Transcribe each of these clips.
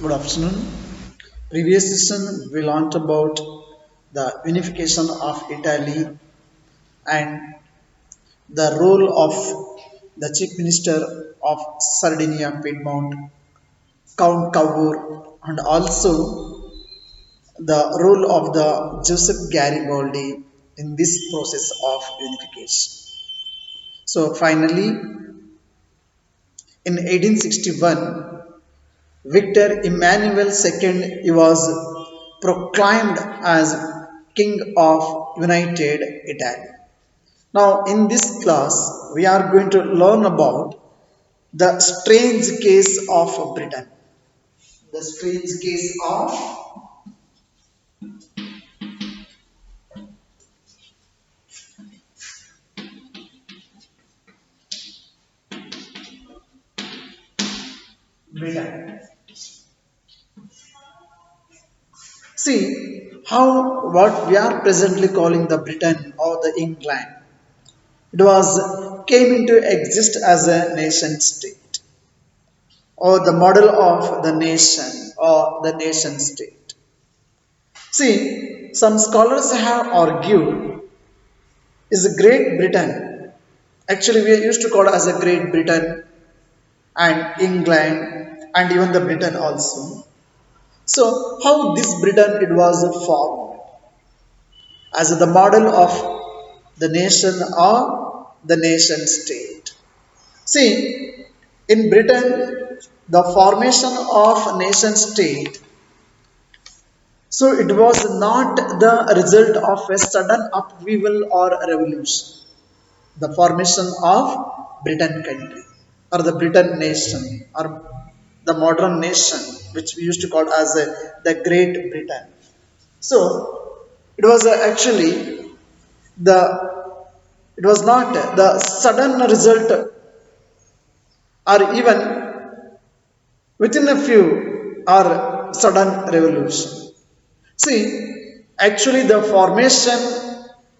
Good afternoon. Previous session we learnt about the unification of Italy and the role of the Chief Minister of Sardinia Piedmont, Count Cavour, and also the role of the Joseph Garibaldi in this process of unification. So finally, in 1861, Victor Emmanuel II he was proclaimed as King of United Italy. Now, in this class, we are going to learn about the strange case of Britain. The strange case of Britain. See how what we are presently calling the Britain or the England. It was came into exist as a nation state or the model of the nation or the nation state. See, some scholars have argued is Great Britain. Actually, we used to call it as a Great Britain and England and even the Britain also. So, how this Britain it was formed as the model of the nation or the nation state. See, in Britain, the formation of nation state, so it was not the result of a sudden upheaval or a revolution. The formation of Britain country or the Britain nation or the modern nation, which we used to call as the Great Britain. So it was actually the it was not the sudden result or even within a few or sudden revolution. See, actually the formation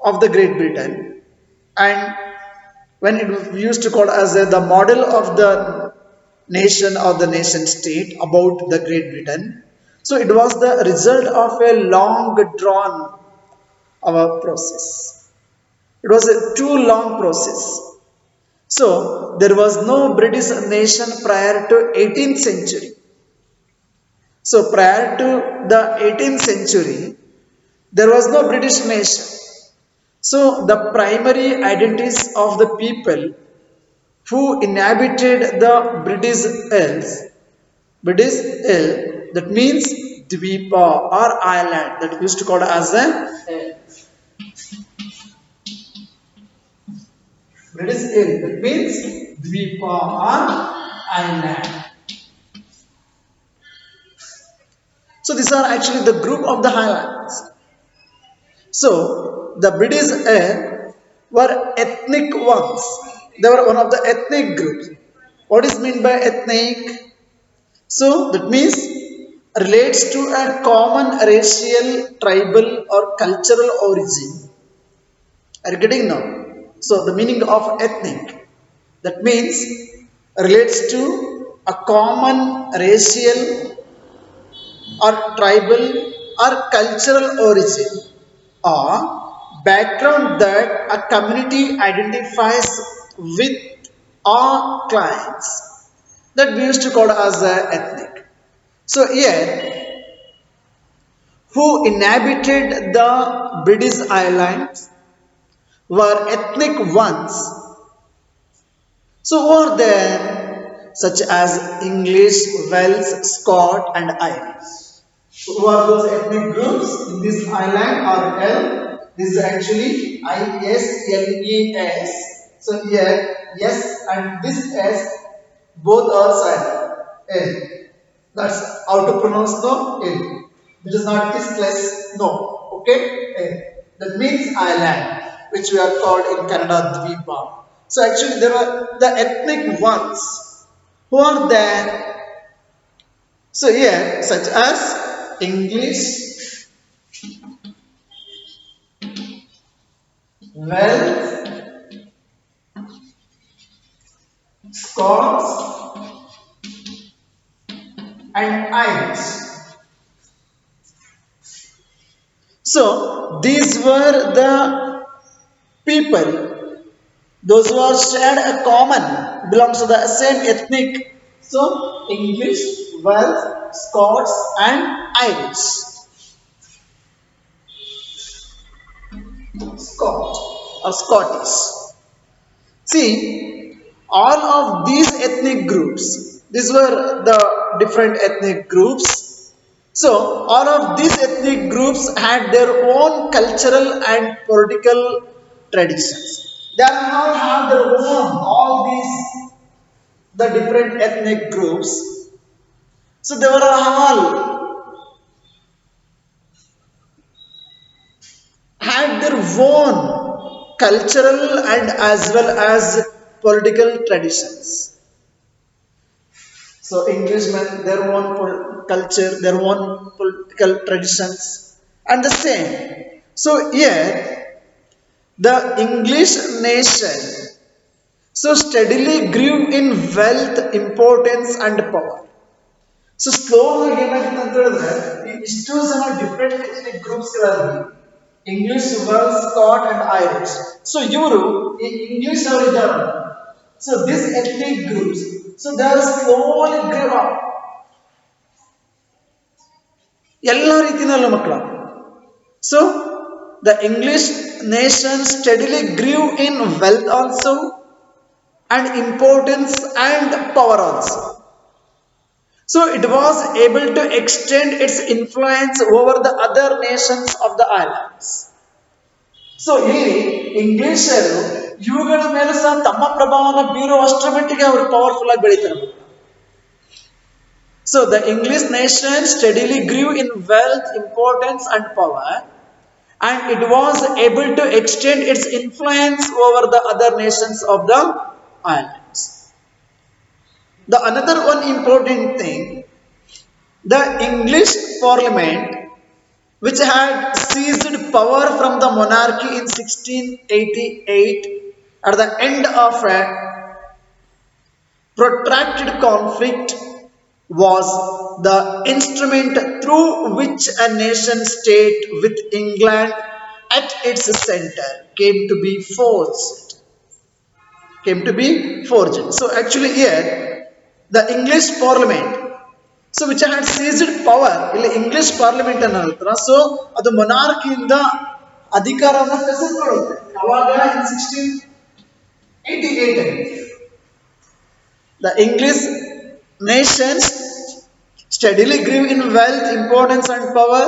of the Great Britain and when it was used to call as the model of the nation or the nation state about the Great Britain. So it was the result of a long drawn process. It was a too long process. So there was no British nation prior to 18th century. So prior to the 18th century, there was no British nation. So the primary identities of the people who inhabited the British Isle, that means Dvipa or island, that we used to call as a British Isle, that means Dvipa or island. So these are actually the group of the highlands. So the British were ethnic ones. They were one of the ethnic groups. What is meant by ethnic? So that means relates to a common racial, tribal or cultural origin. Are you getting now? So the meaning of ethnic, that means relates to a common racial or tribal or cultural origin or background that a community identifies with or clients, that we used to call as ethnic. So here, who inhabited the British Islands were ethnic ones. So who are there? Such as English, Welsh, Scot and Irish. So who are those ethnic groups in this island or L? This is actually ISLES. So here yes and this S both are silent. L. That's how to pronounce the L. It is not isles. No. Okay. L. That means island, which we are called in Kannada Dvipa. So actually there are the ethnic ones who are there. So here such as English, Welsh, Scots and Irish. So these were the people, those who are shared a common, belongs to the same ethnic. So English, Welsh, Scots, and Irish. Scot or Scottish. See, all of these ethnic groups, these were the different ethnic groups. So, all of these ethnic groups had their own cultural and political traditions. They all have their own, all these, the different ethnic groups. So, they were all had their own cultural and as well as political traditions. So Englishmen, their own culture, their own political traditions, and the same. So here, the English nation so steadily grew in wealth, importance, and power. So slow ಆಗಿ ಏನಾಗಿತ್ತು ಅಂತ ಹೇಳಿದ್ರೆ ಇಷ್ಟು ಜನ different ethnic groups ಗಳಲ್ಲಿ English Wells Scott and Irish so ಇವರು ಈ English ಅವರು ಇದ್ದಾರೆ so this ethnic groups so they are slowly grow up ಎಲ್ಲ ರೀತಿಯಲ್ಲೂ ಮಕ್ಕಳ so the English nation steadily grew in wealth also and importance and power also. So it was able to extend its influence over the other nations of the islands. So ಇಲ್ಲಿ ಇಂಗ್ಲಿಷರು ಇವುಗಳ ಮೇಲೆ ಸಹ ತಮ್ಮ ಪ್ರಭಾವವನ್ನು ಬೀರುವಷ್ಟರ ಮಟ್ಟಿಗೆ ಅವರು ಪವರ್ಫುಲ್ ಆಗಿ ಬೆಳೀತಾರೆ. So the English nation steadily grew in wealth, importance and power, and it was able to extend its influence over the other nations of the islands. The another one important thing, the English Parliament, which had seized power from the monarchy in 1688 at the end of a protracted conflict, was the instrument through which a nation state with England at its center came to be forged. So actually here the English Parliament, so which had seized power, ಇಲ್ಲಿ English parliament ಅನ್ನ ಹೇಳ್ತಾರ so ಅದು ಮೊನಾರ್ಕಿಯಿಂದ ಅಧಿಕಾರವನ್ನು ಕಸಿದುಕೊಳ್ಳುತ್ತೆ ಅವಾಗ in 1688 the English nations steadily grew in wealth, importance and power,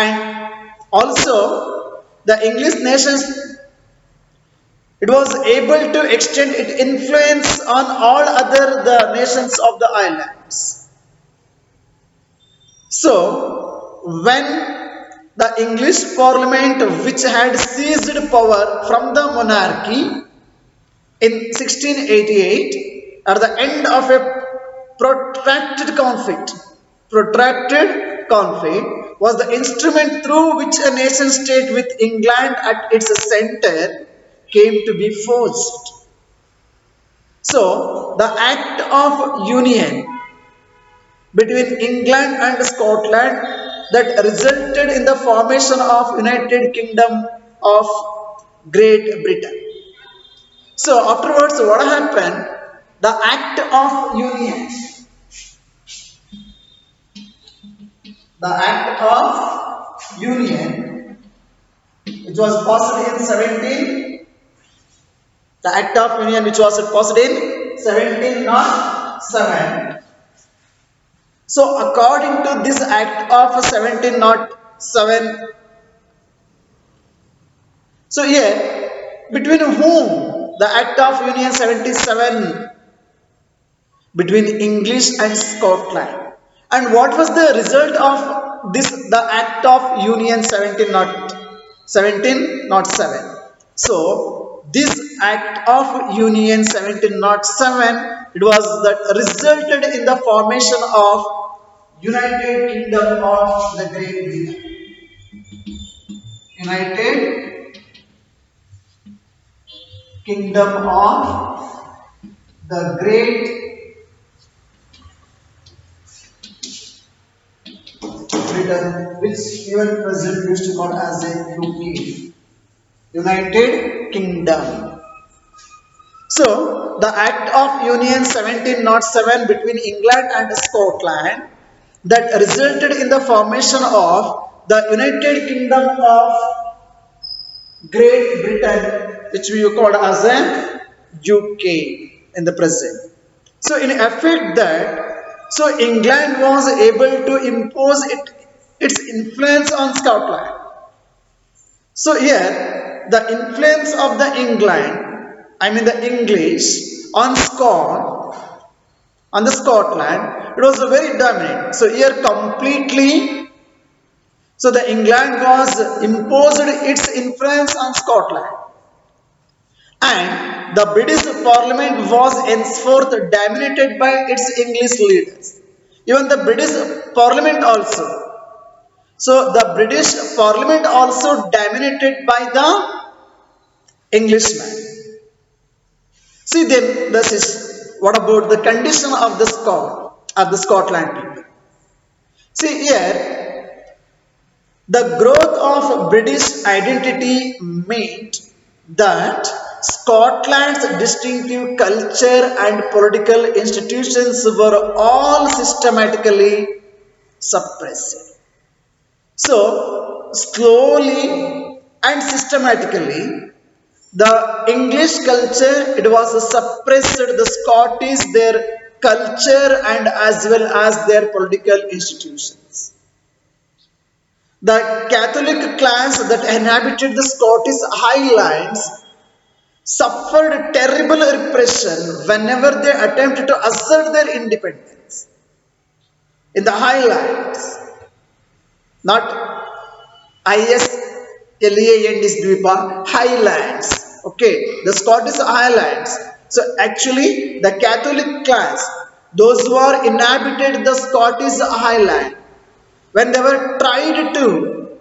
and also the English nations it was able to extend its influence on all other the nations of the islands. So, when the English Parliament, which had seized power from the monarchy in 1688, at the end of a protracted conflict, was the instrument through which a nation state with England at its center came to be forged. So, the Act of Union between England and Scotland that resulted in the formation of United Kingdom of Great Britain. So, afterwards, what happened? The Act of Union. The Act of Union, which was passed in 17. The Act of Union which was passed in 1707. So according to this Act of 1707, so here between whom the Act of Union 77 between English and Scotland, and what was the result of this the Act of Union 1707? So this Act of Union 1707, it was that resulted in the formation of United Kingdom of the Great Britain. United Kingdom of the Great Britain, which even President used to call as a UK, United Kingdom. So, the Act of Union 1707 between England and Scotland that resulted in the formation of the United Kingdom of Great Britain, which we call as a UK in the present. So, in effect, so England was able to impose its influence on Scotland. So here, the influence of the England, I mean the English on on the Scotland, it was very dominant. So here completely, so the England was imposed its influence on Scotland, and the British Parliament was henceforth dominated by its English leaders. Even the British Parliament also. So the British Parliament also dominated by the Englishmen. See then, this is what about the condition of the Scotland people? See here, the growth of British identity meant that Scotland's distinctive culture and political institutions were all systematically suppressed. So, slowly and systematically, the English culture, it was suppressed, the Scottish, their culture and as well as their political institutions. The Catholic clans that inhabited the Scottish Highlands suffered terrible repression whenever they attempted to assert their independence. In the Highlands, not ISLAND is Dvipa, Highlands. Okay, the Scottish Highlands. So actually, the Catholic clans, those who are inhabited the Scottish Highland, when they were tried to,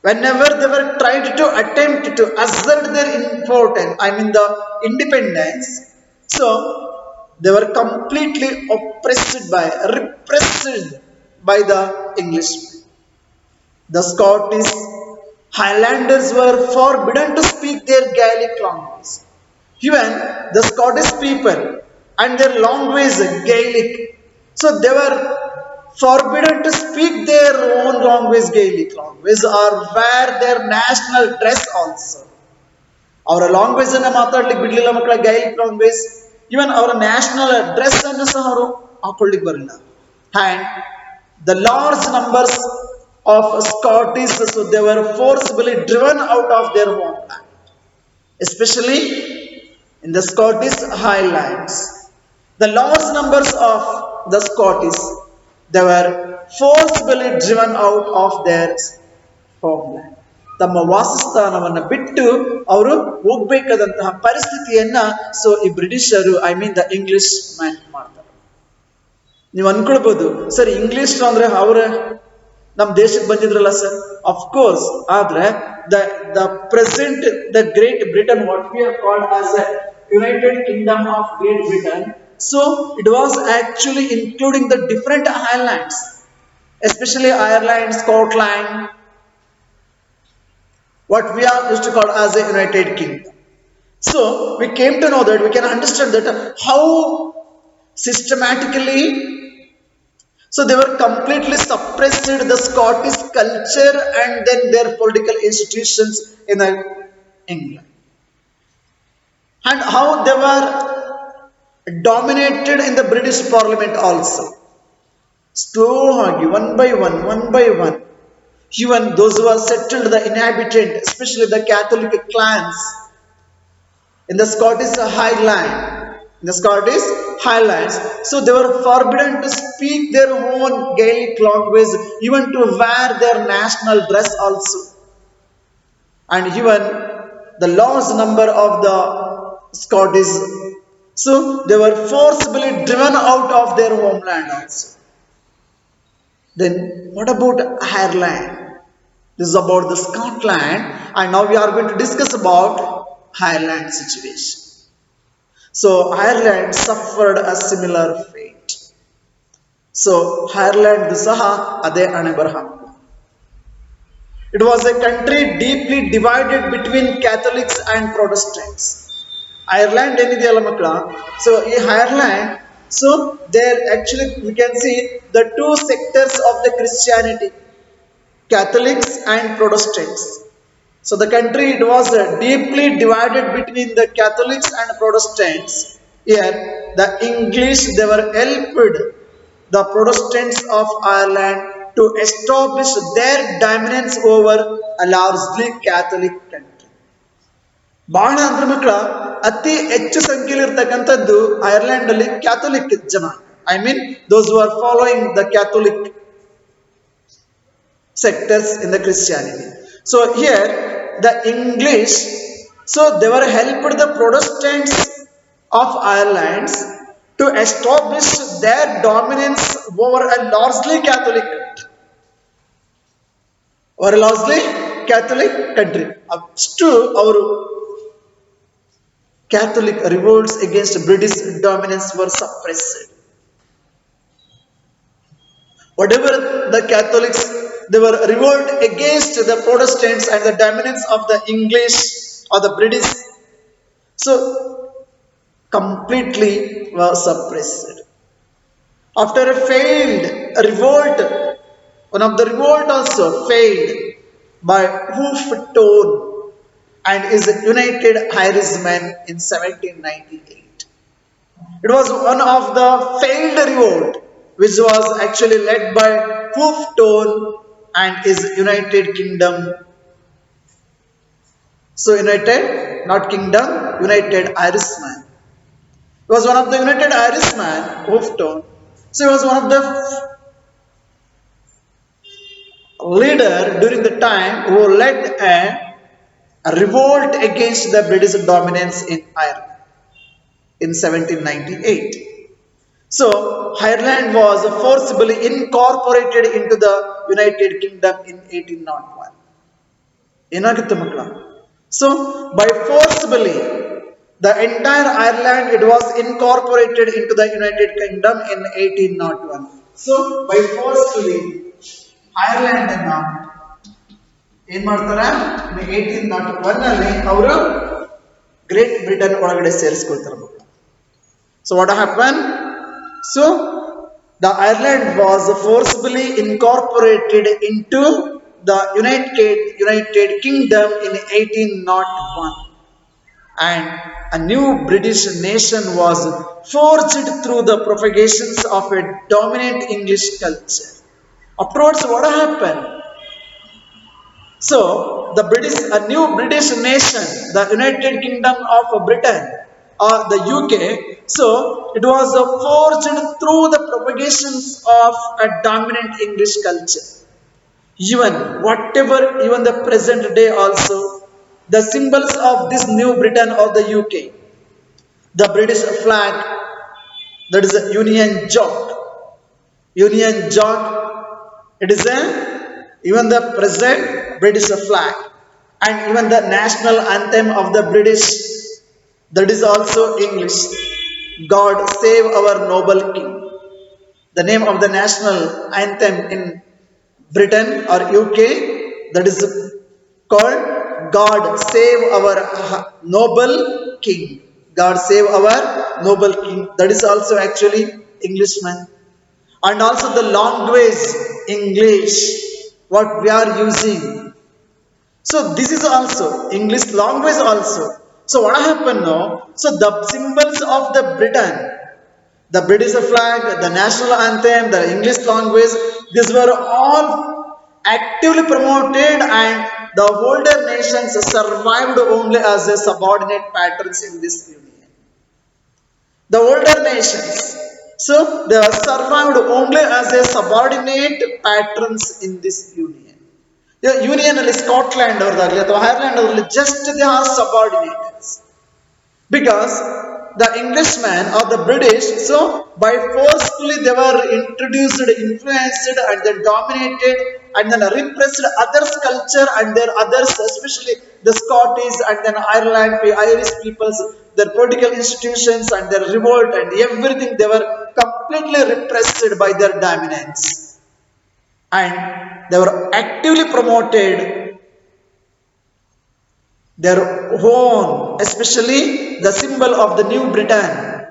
whenever they were tried to attempt to assert their importance, I mean the independence, so they were completely repressed by the English. The Scottish Highlanders were forbidden to speak their Gaelic language. Even the Scottish people and their language Gaelic, so they were forbidden to speak their own language Gaelic language or wear their national dress also. ಅವರ language ಅನ್ನ ಮಾತಾಡ್ಲಿಕ್ಕೆ ಬಿಡ್ಲಿಲ್ಲ ಮಕ್ಕಳ ಗೈಲಿಕ್ language ಇವನ್ ಅವರ national dress ಅನ್ನು ಸಹ ಅವರು ಹಾಕೊಳ್ಳಿಕ್ಕೆ ಬರಲಿಲ್ಲ and the large numbers of Scottish, so they were forcibly driven out of their homeland, especially in the Scottish Highlands. The large numbers of the Scottish, they were forcibly driven out of their homeland. ತಮ್ಮ ವಾಸಸ್ಥಾನವನ್ನು ಬಿಟ್ಟು ಅವರು ಹೋಗ್ಬೇಕಾದಂತಹ ಪರಿಸ್ಥಿತಿಯನ್ನ so ಈ ಬ್ರಿಟಿಷರು I mean the English man ಮಾಡ್ತಾರೆ. ನೀವು ಅನ್ಕೊಳ್ಬಹುದು sir English ಅಂದ್ರೆ ಅವ್ರ ನಮ್ಮ ದೇಶಕ್ಕೆ ಬಂದಿದ್ರಲ್ಲ ಸರ್, ಅಫ್ಕೋರ್ಸ್. ಆದ್ರೆ the present the great Britain, what we are called as a United Kingdom of great Britain, so it was actually including the different islands, especially Ireland, Scotland, what we are used to call as a United Kingdom. So we came to know that, we can understand that how systematically, so they were completely suppressed the Scottish culture and then their political institutions in England, and how they were dominated in the British Parliament also. Slowly, one by one, even those who are settled, the inhabitant, especially the Catholic clans in the Scottish Highlands, so they were forbidden to speak their own Gaelic language, even to wear their national dress also. And even the large number of the Scottish, so they were forcibly driven out of their homeland also. Then what about Ireland? This is about the Scotland, and now we are going to discuss about Ireland situation. So Ireland suffered a similar fate. So Ireland saha ade ane baraha. It was a country deeply divided between Catholics and Protestants. Ireland ಏನಿದೆಯಲ್ಲ ಮಕ್ಕಳ, so ಈ Ireland, so there actually we can see the two sectors of the Christianity, Catholics and Protestants. So the country, it was deeply divided between the Catholics and Protestants. Here the English, they were helped the Protestants of Ireland to establish their dominance over a largely Catholic country. ಬಹಳ ಅಂದ್ರೆ ಮಕ್ಕಳ ಅತಿ ಹೆಚ್ಚು ಸಂಖ್ಯೆಯಲ್ಲಿ ಇರ್ತಕ್ಕಂಥದ್ದು Ireland ಅಲ್ಲಿ Catholic ಜನ, I mean those who are following the Catholic sectors in the Christianity. So here the English, so they were helped the Protestants of Ireland to establish their dominance over a largely Catholic country, or a largely Catholic country. Astu our Catholic revolts against British dominance were suppressed. Whatever the Catholics, they were revolt against the Protestants and the dominance of the English or the British, so completely were suppressed. After a failed revolt, one of the revolt also failed by Houghton and his United Irishmen in 1798. It was one of the failed revolt which was actually led by Houghton and his United Kingdom. So United, not Kingdom, United Irishmen. He was one of the United Irishmen, Houghton. So he was one of the leader during the time who led a revolt against the British dominance in Ireland in 1798. So Ireland was forcibly incorporated into the United Kingdom in 1801. ಏನಾಗುತ್ತೆ ಮಕ್ಕಳ? So by forcibly the entire Ireland, it was incorporated into the United Kingdom in 1801. So by forcefully Ireland ಅನ್ನ ಏನ್ ಮಾಡ್ತಾರೆ, 1801 ಅಲ್ಲಿ ಅವರು great Britain ಒಳಗಡೆ ಸೇರಿಸ್ಕೊಳ್ತಾರೆ ಮಕ್ಕಳು. So what happened? So the Ireland was forcibly incorporated into the United Kingdom in 1801, and a new British nation was forged through the propagations of a dominant English culture. Afterwards, what happened? So the British, a new British nation, the United Kingdom of Britain or the UK, so it was forged through the propagations of a dominant English culture. Even whatever, even the present day also, the symbols of this new Britain or the UK, the British flag, that is a Union Jack. Union Jack, it is a, even the present British flag, and even the national anthem of the British, that is also English. God save our noble King. The name of the national anthem in Britain or UK, that is called God save our noble King. God save our noble King. That is also actually Englishman. And also the language English, what we are using. So this is also English language also. So what happened now? So the symbols of the Britain, the British flag, the national anthem, the English language, these were all actively promoted, and the older nations survived only as a subordinate patterns in this union. The older nations, so they are survived only as a subordinate patterns in this union. The union ಅಲ್ಲಿ Scotland ಅವರದಾಗಲಿ ಅಥವಾ Ireland ಅವರಲ್ಲಿ just they are subordinates, because the Englishmen or the British, so by forcefully they were introduced, influenced, and then dominated and then repressed others' culture and their others, especially the Scottish and then Ireland, Irish peoples, their political institutions and their revolt and everything, they were completely repressed by their dominance, and they were actively promoted their own, especially the symbol of the New Britain,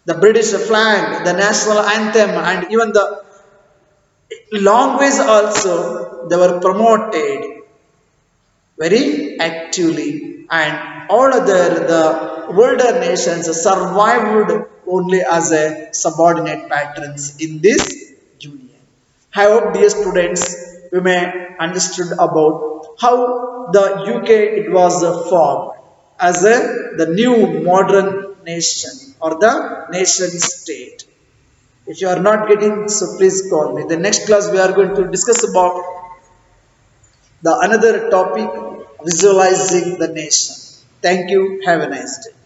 the British flag, the national anthem, and even the language also they were promoted very actively, and all other the older nations survived only as a subordinate patrons in this union. I hope, dear students, we may understood about how the UK it was formed as the new modern nation or the nation state. If you are not getting, so please call me. The next class we are going to discuss about the another topic, visualizing the nation. Thank you. Have a nice day.